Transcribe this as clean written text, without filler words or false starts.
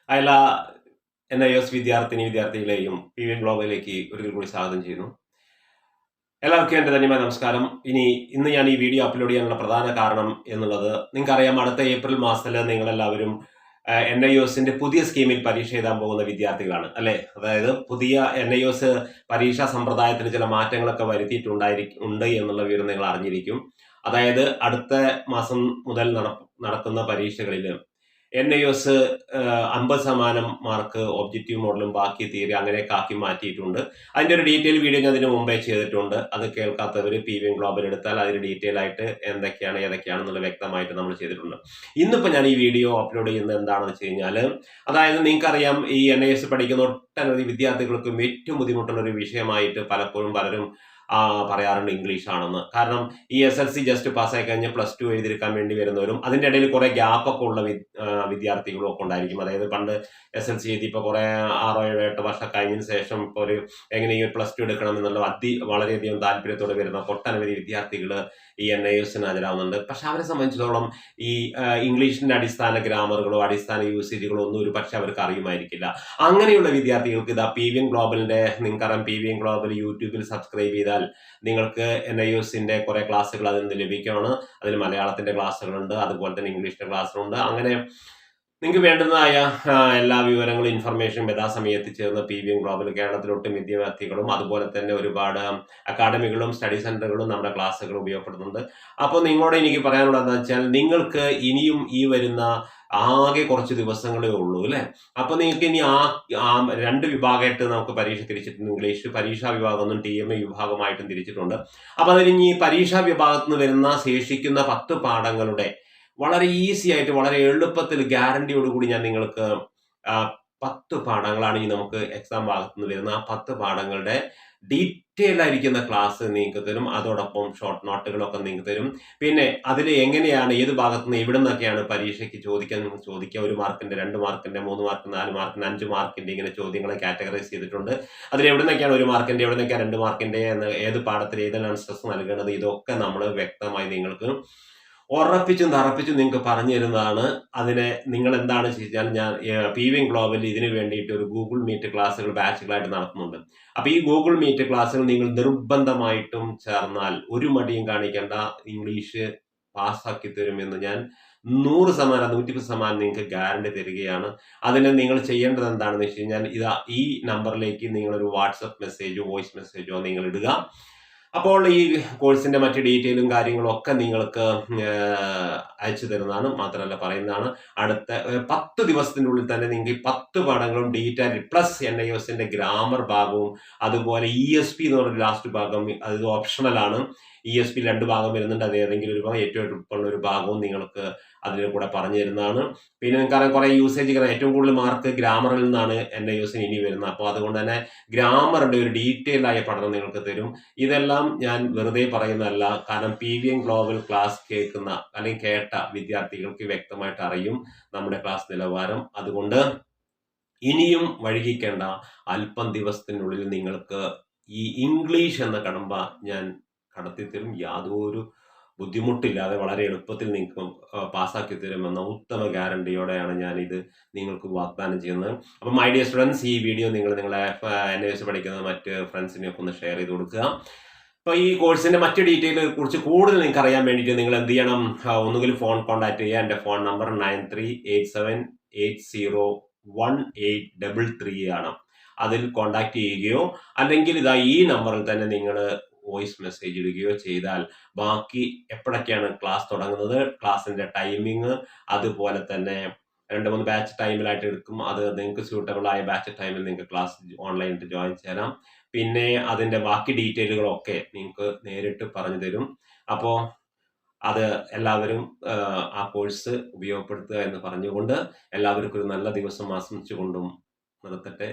എല്ലാ NIOS വിദ്യാർത്ഥികളെയും PV ഗ്ലോബലിലേക്ക് ഒരിക്കൽ കൂടി സ്വാഗതം ചെയ്യുന്നു. എല്ലാവർക്കും എൻ്റെ ധന്യമായ നമസ്കാരം. ഇന്ന് ഞാൻ ഈ വീഡിയോ അപ്ലോഡ് ചെയ്യാനുള്ള പ്രധാന കാരണം എന്നുള്ളത്, നിങ്ങൾക്കറിയാം, അടുത്ത ഏപ്രിൽ മാസത്തിൽ നിങ്ങളെല്ലാവരും NIOSന്റെ പുതിയ സ്കീമിൽ പരീക്ഷ എഴുതാൻ പോകുന്ന വിദ്യാർത്ഥികളാണ് അല്ലേ? അതായത് പുതിയ NIOS പരീക്ഷാ സമ്പ്രദായത്തിൽ ചില മാറ്റങ്ങളൊക്കെ ഉണ്ട് എന്നുള്ള വിവരം നിങ്ങൾ അറിഞ്ഞിരിക്കും. അതായത് അടുത്ത മാസം മുതൽ നടക്കുന്ന പരീക്ഷകളിൽ NIOS 50% മാർക്ക് ഒബ്ജക്റ്റീവ് മോഡലും ബാക്കി തിയറി അങ്ങനെയൊക്കെ ആക്കി മാറ്റിയിട്ടുണ്ട്. അതിൻ്റെ ഒരു ഡീറ്റെയിൽ വീഡിയോ ഞാൻ ഇതിന് മുമ്പേ ചെയ്തിട്ടുണ്ട്. അത് കേൾക്കാത്തവർ PV ഗ്ലോബൽ എടുത്താൽ അതിന് ഡീറ്റെയിൽ ആയിട്ട് ഏതൊക്കെയാണെന്നുള്ള വ്യക്തമായിട്ട് നമ്മൾ ചെയ്തിട്ടുണ്ട്. ഇന്നിപ്പോൾ ഞാൻ ഈ വീഡിയോ അപ്ലോഡ് ചെയ്യുന്നത് എന്താണെന്ന് വെച്ച് കഴിഞ്ഞാൽ, അതായത് നിങ്ങൾക്കറിയാം, ഈ NIOS പഠിക്കുന്ന ഒട്ടനവധി വിദ്യാർത്ഥികൾക്കും ഏറ്റവും ബുദ്ധിമുട്ടുള്ള ഒരു വിഷയമായിട്ട് പലപ്പോഴും പലരും പറയാറുണ്ട് ഇംഗ്ലീഷ് ആണെന്ന്. കാരണം ഈ SLC ജസ്റ്റ് പാസ്സായി കഴിഞ്ഞ് +2 എഴുതിയെടുക്കാൻ വേണ്ടി വരുന്നവരും അതിൻ്റെ ഇടയിൽ കുറേ ഗ്യാപ്പൊക്കെ ഉള്ള വിദ്യാർത്ഥികളും ഒക്കെ ഉണ്ടായിരിക്കും. അതായത് പണ്ട് SLC എഴുതി ഇപ്പോൾ കുറേ 6-7-8 വർഷം കഴിഞ്ഞതിന് ശേഷം ഇപ്പോൾ എങ്ങനെയും +2 എടുക്കണം എന്നുള്ള വളരെയധികം താല്പര്യത്തോടെ വരുന്ന ഒട്ടനവധി വിദ്യാർത്ഥികൾ ഈ NIOSന് ഹാജരാകുന്നുണ്ട്. പക്ഷെ അവരെ സംബന്ധിച്ചിടത്തോളം ഈ ഇംഗ്ലീഷിന്റെ അടിസ്ഥാന ഗ്രാമറുകളോ അടിസ്ഥാന യൂസേജുകളോ ഒന്നും ഒരു പക്ഷെ അവർക്ക് അറിയുമായിരിക്കില്ല. അങ്ങനെയുള്ള വിദ്യാർത്ഥികൾക്ക് ഇതാ PV ഗ്ലോബലിന്റെ, നിങ്ങൾക്കറിയാം, PV ഗ്ലോബൽ യൂട്യൂബിൽ സബ്സ്ക്രൈബ് ചെയ്താൽ നിങ്ങൾക്ക് NIOSന്റെ കുറെ ക്ലാസ്സുകൾ അതിൽ നിന്ന് ലഭിക്കുകയാണ്. അതിൽ മലയാളത്തിന്റെ ക്ലാസ്സുകളുണ്ട്, അതുപോലെ തന്നെ ഇംഗ്ലീഷിന്റെ ക്ലാസ്സുകളുണ്ട്. അങ്ങനെ നിങ്ങൾക്ക് വേണ്ടുന്നതായ എല്ലാ വിവരങ്ങളും ഇൻഫർമേഷനും യഥാസമയത്ത് ചേർന്ന് PV ഗ്ലോബൽ കേരളത്തിലൊട്ടും വിദ്യാർത്ഥികളും അതുപോലെ തന്നെ ഒരുപാട് അക്കാഡമികളും സ്റ്റഡി സെന്ററുകളും നമ്മുടെ ക്ലാസ്സുകൾ ഉപയോഗപ്പെടുത്തുന്നുണ്ട്. അപ്പോൾ നിങ്ങളോട് എനിക്ക് പറയാനുള്ളത് എന്താ വെച്ചാൽ, നിങ്ങൾക്ക് ഇനിയും ഈ വരുന്ന ആകെ കുറച്ച് ദിവസങ്ങളേ ഉള്ളൂ അല്ലേ? അപ്പൊ നിങ്ങൾക്ക് ഇനി ആ 2 വിഭാഗമായിട്ട് നമുക്ക് പരീക്ഷ തിരിച്ചിട്ടുണ്ട്. ഇംഗ്ലീഷ് പരീക്ഷാ വിഭാഗമൊന്നും TMA വിഭാഗമായിട്ടും തിരിച്ചിട്ടുണ്ട്. അപ്പൊ അതിന് ഈ പരീക്ഷാ വിഭാഗത്തിൽ നിന്ന് വരുന്ന ശേഷിക്കുന്ന 10 പാഠങ്ങളുടെ വളരെ ഈസി ആയിട്ട് വളരെ എളുപ്പത്തിൽ ഗ്യാരണ്ടിയോടുകൂടി ഞാൻ നിങ്ങൾക്ക് 10 പാഠങ്ങളാണ് ഈ നമുക്ക് എക്സാം ഭാഗത്ത് നിന്ന് വരുന്ന ആ 10 പാഠങ്ങളുടെ ഡീറ്റെയിൽ ആയിരിക്കുന്ന ക്ലാസ് നിങ്ങൾക്ക് തരും. അതോടൊപ്പം ഷോർട്ട് നോട്ടുകളൊക്കെ നിങ്ങൾക്ക് തരും. പിന്നെ അതിൽ എങ്ങനെയാണ്, ഏത് ഭാഗത്ത് നിന്ന് എവിടെ നിന്നൊക്കെയാണ് പരീക്ഷയ്ക്ക് ചോദിക്കുക, 1 മാർക്കിന്റെ, 2 മാർക്കിന്റെ, 3 മാർക്ക്, 4 മാർക്കിന്റെ, 5 മാർക്കിന്റെ ഇങ്ങനെ ചോദ്യങ്ങളെ കാറ്റഗറൈസ് ചെയ്തിട്ടുണ്ട്. അതിൽ എവിടെ നിന്നൊക്കെയാണ് 1 മാർക്കിന്റെ, എവിടെ നിന്നൊക്കെയാണ് 2 മാർക്കിന്റെ, ഏത് പാഠത്തിൽ ഏതെല്ലാം സ്ട്രെസ് നൽകേണ്ടത്, ഇതൊക്കെ നമ്മൾ വ്യക്തമായി നിങ്ങൾക്ക് ഉറപ്പിച്ചും തറപ്പിച്ചും നിങ്ങൾക്ക് പറഞ്ഞു തരുന്നതാണ്. അതിനെ നിങ്ങൾ എന്താണ് ചെയ്താൽ, ഞാൻ PV ഗ്ലോബൽ ഇതിന് വേണ്ടിയിട്ട് ഒരു ഗൂഗിൾ മീറ്റ് ക്ലാസ്സുകൾ ബാച്ചുകളായിട്ട് നടത്തുന്നുണ്ട്. അപ്പൊ ഈ ഗൂഗിൾ മീറ്റ് ക്ലാസ്സുകൾ നിങ്ങൾ നിർബന്ധമായിട്ടും ചേർന്നാൽ ഒരു മടിയും കാണിക്കേണ്ട, ഇംഗ്ലീഷ് പാസ്സാക്കി തരുമെന്ന് ഞാൻ 100%, 110% നിങ്ങൾക്ക് ഗ്യാരണ്ടി തരികയാണ്. അതിന് നിങ്ങൾ ചെയ്യേണ്ടത് എന്താണെന്ന് വെച്ച് കഴിഞ്ഞാൽ, ഈ നമ്പറിലേക്ക് നിങ്ങളൊരു വാട്സപ്പ് മെസ്സേജോ വോയിസ് മെസ്സേജോ നിങ്ങൾ ഇടുക. അപ്പോൾ ഈ കോഴ്സിന്റെ മറ്റ് ഡീറ്റെയിലും കാര്യങ്ങളും ഒക്കെ നിങ്ങൾക്ക് അയച്ചു തരുന്നതാണ്. മാത്രമല്ല പറയുന്നതാണ്, അടുത്ത 10 ദിവസത്തിൻ്റെ ഉള്ളിൽ തന്നെ നിങ്ങൾക്ക് ഈ 10 പാഠങ്ങളും ഡീറ്റെയിൽ പ്ലസ് NIOSന്റെ ഗ്രാമർ ഭാഗവും അതുപോലെ ESP എന്ന് പറഞ്ഞ ലാസ്റ്റ് ഭാഗം, അത് ഓപ്ഷണലാണ്. ESP 2 ഭാഗം വരുന്നുണ്ട്. അത് ഏതെങ്കിലും ഒരു ഭാഗം, ഏറ്റവും എളുപ്പമുള്ള ഒരു ഭാഗവും നിങ്ങൾക്ക് അതിൽ കൂടെ പറഞ്ഞു തരുന്നതാണ്. പിന്നെ നിങ്ങൾക്കറിയാം, കുറെ യൂസേജ്, ഏറ്റവും കൂടുതൽ മാർക്ക് ഗ്രാമറിൽ നിന്നാണ് NIOSന് ഇനി വരുന്നത്. അപ്പോൾ അതുകൊണ്ട് തന്നെ ഗ്രാമറിന്റെ ഒരു ഡീറ്റെയിൽ ആയ പഠനം നിങ്ങൾക്ക് തരും. ഇതെല്ലാം ഞാൻ വെറുതെ പറയുന്നതല്ല. കാരണം PV ഗ്ലോബൽ ക്ലാസ് കേൾക്കുന്ന അല്ലെങ്കിൽ കേട്ട വിദ്യാർത്ഥികൾക്ക് വ്യക്തമായിട്ട് അറിയും നമ്മുടെ ക്ലാസ് നിലവാരം. അതുകൊണ്ട് ഇനിയും വൈകിക്കേണ്ട, അല്പം ദിവസത്തിനുള്ളിൽ നിങ്ങൾക്ക് ഈ ഇംഗ്ലീഷ് എന്ന കടമ്പ ഞാൻ കടത്തിത്തരും. യാതൊരു ബുദ്ധിമുട്ടില്ലാതെ വളരെ എളുപ്പത്തിൽ നിങ്ങൾക്ക് പാസ്സാക്കി തരുമെന്ന ഉത്തമ ഗ്യാരണ്ടിയോടെയാണ് ഞാനിത് നിങ്ങൾക്ക് വാഗ്ദാനം ചെയ്യുന്നത്. അപ്പം മൈ ഡിയർ സ്റ്റുഡൻസ്, ഈ വീഡിയോ നിങ്ങളെ NIOS പഠിക്കുന്ന മറ്റ് ഫ്രണ്ട്സിനെയൊക്കെ ഒന്ന് ഷെയർ ചെയ്ത് കൊടുക്കുക. അപ്പോൾ ഈ കോഴ്സിന്റെ മറ്റ് ഡീറ്റെയിലുകളെ കുറിച്ച് കൂടുതൽ നിങ്ങൾക്ക് അറിയാൻ വേണ്ടിയിട്ട് നിങ്ങൾ എന്ത് ചെയ്യണം, ഒന്നുകിൽ ഫോൺ കോൺടാക്ട് ചെയ്യുക. എൻ്റെ ഫോൺ നമ്പർ 9387801833 ആണ്. അതിൽ കോൺടാക്ട് ചെയ്യുകയോ അല്ലെങ്കിൽ ഈ നമ്പറിൽ തന്നെ നിങ്ങൾ വോയിസ് മെസ്സേജ് ഇടുകയോ ചെയ്താൽ, ബാക്കി എപ്പോഴൊക്കെയാണ് ക്ലാസ് തുടങ്ങുന്നത്, ക്ലാസ്സിന്റെ ടൈമിങ്, അതുപോലെ തന്നെ 2-3 ബാച്ച് ടൈമിലായിട്ട് എടുക്കും. അത് നിങ്ങൾക്ക് സ്യൂട്ടബിൾ ആയ ബാച്ച് ടൈമിൽ നിങ്ങൾക്ക് ക്ലാസ് ഓൺലൈനായിട്ട് ജോയിൻ ചെയ്യാം. പിന്നെ അതിന്റെ ബാക്കി ഡീറ്റെയിലുകളൊക്കെ നിങ്ങൾക്ക് നേരിട്ട് പറഞ്ഞു തരും. അപ്പോൾ അത് എല്ലാവരും ആ കോഴ്സ് ഉപയോഗപ്പെടുത്തുക എന്ന് പറഞ്ഞുകൊണ്ട് എല്ലാവർക്കും ഒരു നല്ല ദിവസം ആശംസിച്ചുകൊണ്ടും നിർത്തട്ടെ.